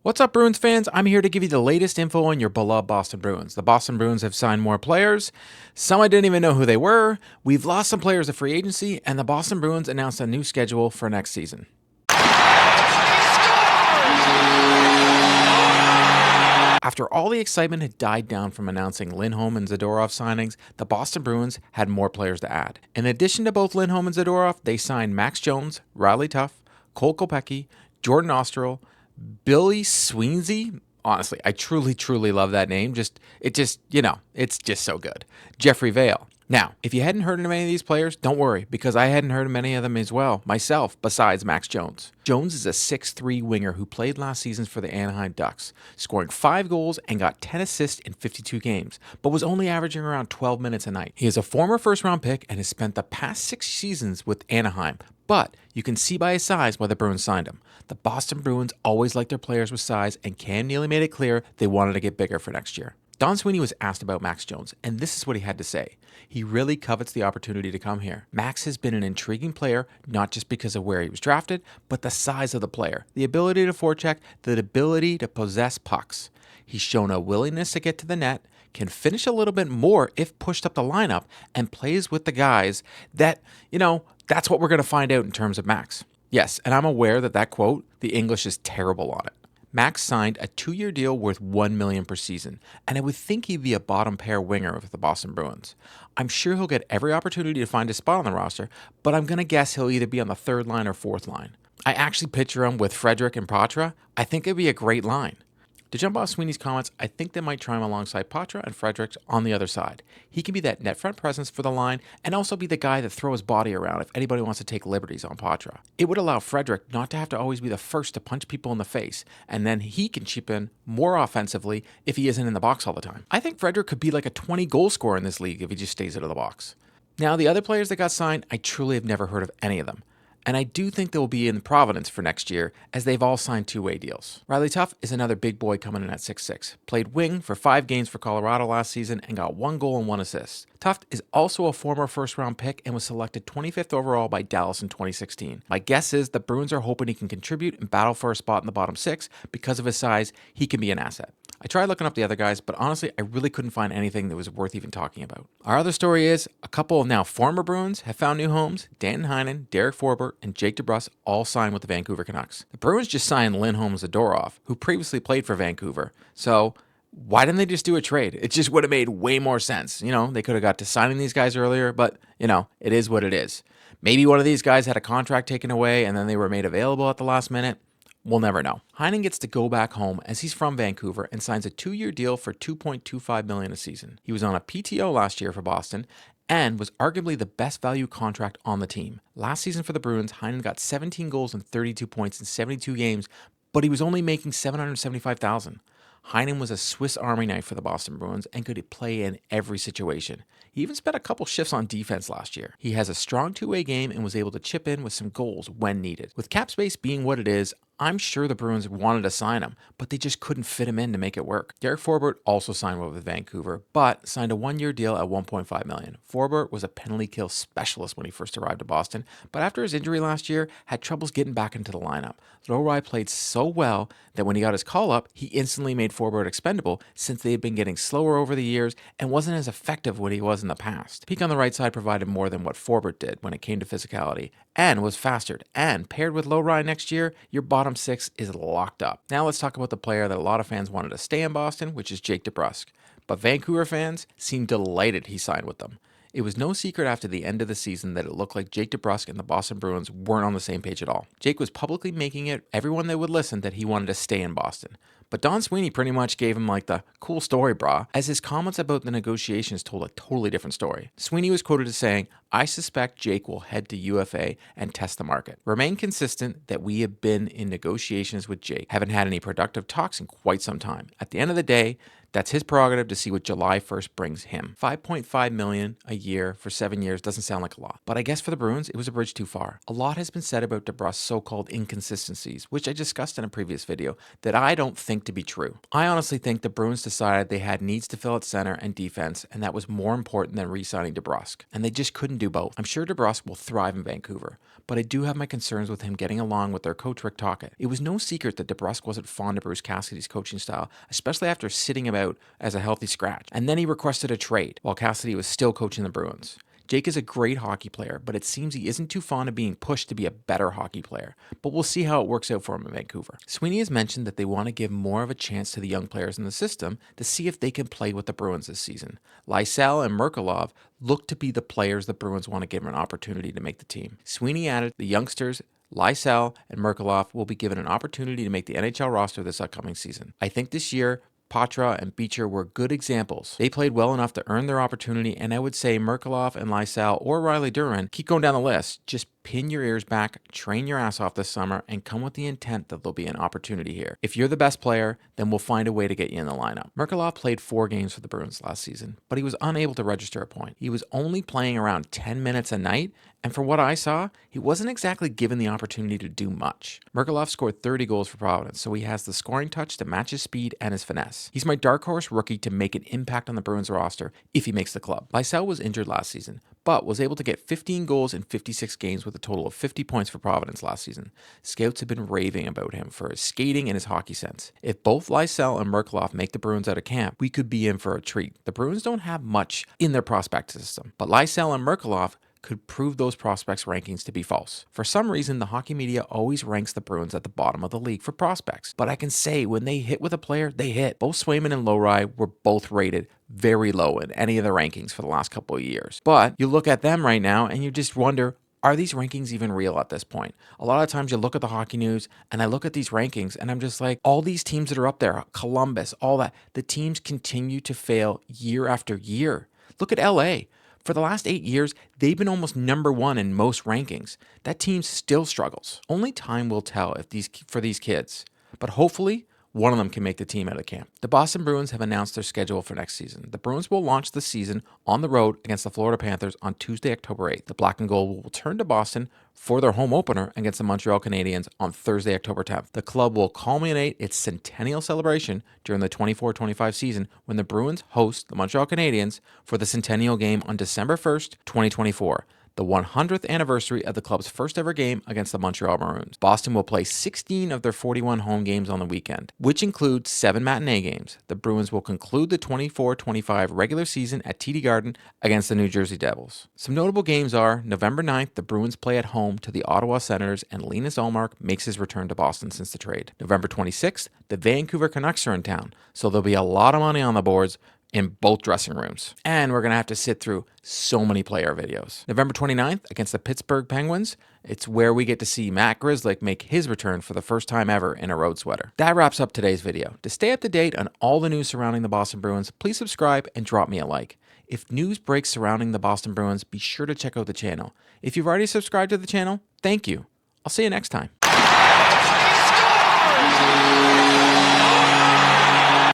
What's up, Bruins fans? I'm here to give you the latest info on your beloved Boston Bruins. The Boston Bruins have signed more players. Some I didn't even know who they were. We've lost some players to free agency, and the Boston Bruins announced a new schedule for next season. After all the excitement had died down from announcing Lindholm and Zadorov signings, the Boston Bruins had more players to add. In addition to both Lindholm and Zadorov, they signed Max Jones, Riley Tufte, Cole Koepke, Jordan Oesterle, Billy Sweezey. Honestly, I truly love that name. It's just so good. Jeffrey Viel. Now, if you hadn't heard of any of these players, don't worry, because I hadn't heard of many of them as well, myself, besides Max Jones. Jones is a 6'3" winger who played last season for the Anaheim Ducks, scoring 5 goals and got 10 assists in 52 games, but was only averaging around 12 minutes a night. He is a former first-round pick and has spent the past 6 seasons with Anaheim, but you can see by his size why the Bruins signed him. The Boston Bruins always like their players with size, and Cam Neely made it clear they wanted to get bigger for next year. Don Sweeney was asked about Max Jones, and this is what he had to say. He really covets the opportunity to come here. Max has been an intriguing player, not just because of where he was drafted, but the size of the player, the ability to forecheck, the ability to possess pucks. He's shown a willingness to get to the net, can finish a little bit more if pushed up the lineup, and plays with the guys that, that's what we're going to find out in terms of Max. Yes, and I'm aware that quote, the English is terrible on it. Max signed a 2-year deal worth $1 million per season, and I would think he'd be a bottom pair winger with the Boston Bruins. I'm sure he'll get every opportunity to find a spot on the roster, but I'm going to guess he'll either be on the 3rd line or 4th line. I actually picture him with Frederic and Patra. I think it'd be a great line. To jump off Sweeney's comments, I think they might try him alongside Patra and Fredericks on the other side. He can be that net front presence for the line and also be the guy that throws his body around if anybody wants to take liberties on Patra. It would allow Frederic not to have to always be the first to punch people in the face, and then he can chip in more offensively if he isn't in the box all the time. I think Frederic could be like a 20-goal scorer in this league if he just stays out of the box. Now, the other players that got signed, I truly have never heard of any of them. And I do think they will be in Providence for next year, as they've all signed 2-way deals. Riley Tufte is another big boy coming in at 6'6". Played wing for 5 games for Colorado last season and got 1 goal and 1 assist. Tufte is also a former first-round pick and was selected 25th overall by Dallas in 2016. My guess is the Bruins are hoping he can contribute and battle for a spot in the bottom 6. Because of his size, he can be an asset. I tried looking up the other guys, but honestly, I really couldn't find anything that was worth even talking about. Our other story is a couple of now former Bruins have found new homes. Danton Heinen, Forbort, and DeBrusk all signed with the Vancouver Canucks. The Bruins just signed Lindholm Zadorov, who previously played for Vancouver. So why didn't they just do a trade? It just would have made way more sense. They could have got to signing these guys earlier, but, it is what it is. Maybe one of these guys had a contract taken away and then they were made available at the last minute. We'll never know. Heinen gets to go back home as he's from Vancouver and signs a 2-year deal for $2.25 million a season. He was on a PTO last year for Boston and was arguably the best value contract on the team. Last season for the Bruins, Heinen got 17 goals and 32 points in 72 games, but he was only making $775,000. Heinen was a Swiss Army knife for the Boston Bruins and could play in every situation. He even spent a couple shifts on defense last year. He has a strong 2-way game and was able to chip in with some goals when needed. With cap space being what it is, I'm sure the Bruins wanted to sign him, but they just couldn't fit him in to make it work. Forbort also signed with Vancouver, but signed a 1-year deal at $1.5 million. Forbort was a penalty kill specialist when he first arrived to Boston, but after his injury last year, had troubles getting back into the lineup. Lowry played so well that when he got his call-up, he instantly made Forbort expendable since they had been getting slower over the years and wasn't as effective when he was in the past. Peak on the right side provided more than what Forbort did when it came to physicality, and was faster, and paired with Lowry next year, your bottom 6 is locked up. Now let's talk about the player that a lot of fans wanted to stay in Boston, which is DeBrusk. But Vancouver fans seemed delighted he signed with them. It was no secret after the end of the season that it looked like DeBrusk and the Boston Bruins weren't on the same page at all. Jake was publicly making it everyone that would listen that he wanted to stay in Boston. But Don Sweeney pretty much gave him the cool story, brah, as his comments about the negotiations told a totally different story. Sweeney was quoted as saying, "I suspect Jake will head to UFA and test the market. Remain consistent that we have been in negotiations with Jake. Haven't had any productive talks in quite some time. At the end of the day, that's his prerogative to see what July 1st brings him. $5.5 million a year for 7 years doesn't sound like a lot. But I guess for the Bruins, it was a bridge too far. A lot has been said about DeBrusk's so-called inconsistencies, which I discussed in a previous video, that I don't think think to be true. I honestly think the Bruins decided they had needs to fill at center and defense, and that was more important than re-signing DeBrusk. And they just couldn't do both. I'm sure DeBrusk will thrive in Vancouver, but I do have my concerns with him getting along with their coach Rick Tocchet. It was no secret that DeBrusk wasn't fond of Bruce Cassidy's coaching style, especially after sitting about as a healthy scratch. And then he requested a trade while Cassidy was still coaching the Bruins. Jake is a great hockey player, but it seems he isn't too fond of being pushed to be a better hockey player. But we'll see how it works out for him in Vancouver. Sweeney has mentioned that they want to give more of a chance to the young players in the system to see if they can play with the Bruins this season. Lysell and Merkulov look to be the players the Bruins want to give an opportunity to make the team. Sweeney added the youngsters Lysell and Merkulov will be given an opportunity to make the NHL roster this upcoming season. I think this year, Patra and Beecher were good examples. They played well enough to earn their opportunity, and I would say Merkulov and Lysell or Riley Duran, keep going down the list. Just pin your ears back, train your ass off this summer, and come with the intent that there'll be an opportunity here. If you're the best player, then we'll find a way to get you in the lineup. Merkulov played 4 games for the Bruins last season, but he was unable to register a point. He was only playing around 10 minutes a night, and from what I saw, he wasn't exactly given the opportunity to do much. Merkulov scored 30 goals for Providence, so he has the scoring touch to match his speed and his finesse. He's my dark horse rookie to make an impact on the Bruins roster if he makes the club. Lysell was injured last season, but was able to get 15 goals in 56 games with a total of 50 points for Providence last season. Scouts have been raving about him for his skating and his hockey sense. If both Lysell and Merkulov make the Bruins out of camp, we could be in for a treat. The Bruins don't have much in their prospect system, but Lysell and Merkulov could prove those prospects' rankings to be false. For some reason, the hockey media always ranks the Bruins at the bottom of the league for prospects. But I can say when they hit with a player, they hit. Both Swayman and Lowry were both rated very low in any of the rankings for the last couple of years. But you look at them right now and you just wonder, are these rankings even real at this point? A lot of times you look at the hockey news and I look at these rankings and I'm just like, all these teams that are up there, Columbus, all that, the teams continue to fail year after year. Look at LA. For the last 8 years, they've been almost number 1 in most rankings. That team still struggles. Only time will tell for these kids. But hopefully, one of them can make the team out of camp. The Boston Bruins have announced their schedule for next season. The Bruins will launch the season on the road against the Florida Panthers on Tuesday, October 8th. The Black and Gold will return to Boston for their home opener against the Montreal Canadiens on Thursday, October 10th. The club will culminate its centennial celebration during the 24-25 season when the Bruins host the Montreal Canadiens for the centennial game on December 1st, 2024. The 100th anniversary of the club's first ever game against the Montreal Maroons. Boston will play 16 of their 41 home games on the weekend, which includes 7 matinee games. The Bruins will conclude the 24-25 regular season at TD Garden against the New Jersey Devils. Some notable games are November 9th, the Bruins play at home to the Ottawa Senators and Linus Ullmark makes his return to Boston since the trade. November 26th, the Vancouver Canucks are in town, so there'll be a lot of money on the boards in both dressing rooms. And we're going to have to sit through so many player videos. November 29th against the Pittsburgh Penguins, it's where we get to see Matt Grzelcyk make his return for the first time ever in a road sweater. That wraps up today's video. To stay up to date on all the news surrounding the Boston Bruins, please subscribe and drop me a like. If news breaks surrounding the Boston Bruins, be sure to check out the channel. If you've already subscribed to the channel, thank you. I'll see you next time.